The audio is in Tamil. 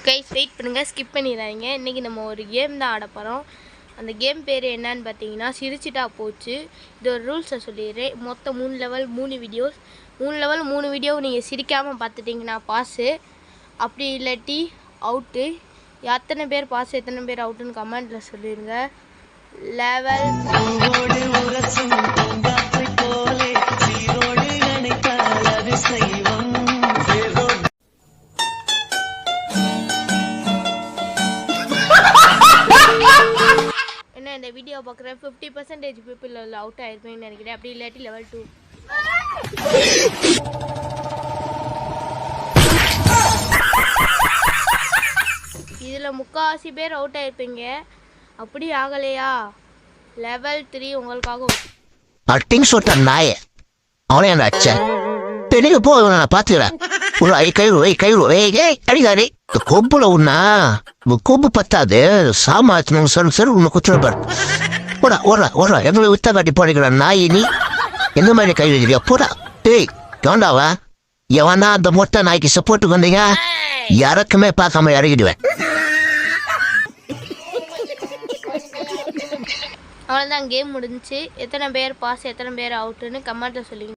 கைஸ் வெயிட் பண்ணுங்கள், ஸ்கிப் பண்ணிடாதீங்க. இன்றைக்கி நம்ம ஒரு கேம் தான் ஆட போகிறோம். அந்த கேம் பேர் என்னன்னு பார்த்தீங்கன்னா சிரிச்சிட்டா போச்சு. இது ஒரு ரூல்ஸை சொல்லிடுறேன். மொத்தம் 3 லெவல் 3 வீடியோஸ். 3 லெவல் 3 வீடியோ நீங்கள் சிரிக்காமல் பார்த்துட்டிங்கன்னா பாஸு, அப்படி இல்லாட்டி அவுட்டு. எத்தனை பேர் பாஸ் எத்தனை பேர் அவுட்டுன்னு கமெண்ட்டில் சொல்லிடுங்க. லெவல் என்ன இந்த வீடியோ பார்க்குற 50% பீப்புள் அவுட் ஆயிருப்பேன்னு நினைக்கிறேன். அப்படி இல்லாட்டி லெவல் 2. இதில் முக்கால்வாசி பேர் அவுட் ஆயிருப்பீங்க. அப்படி ஆகலையா லெவல் 3 உங்களுக்காக. அட்டிங் சொட்ட நாயே அவனே என்ன அச்ச பெரிய போ நான் பார்த்துக்கிறேன். ஒரு கை அடிக்காரி கொம்புல உன்னா கொம்பு பத்தாது சாமாத்தணும் சரி உன்னை குத்துறப்பார். ஓடா ஓடா ஓடா எங்களை வித்தா காட்டி போடுகிற நாய் நீ எந்த மாதிரி கை வைக்கிறியா போடா. டேய் கவுண்டாவா எவனா அந்த மொட்டை நாய்க்கு சப்போர்ட்டுக்கு வந்தீங்க யாருக்குமே பார்க்காம இறங்கிடுவேன். அவ்வளோதான், கேம் முடிஞ்சிச்சு. எத்தனை பேர் பாஸ் எத்தனை பேர் அவுட்டுன்னு கமெண்ட்டில் சொல்லிங்க.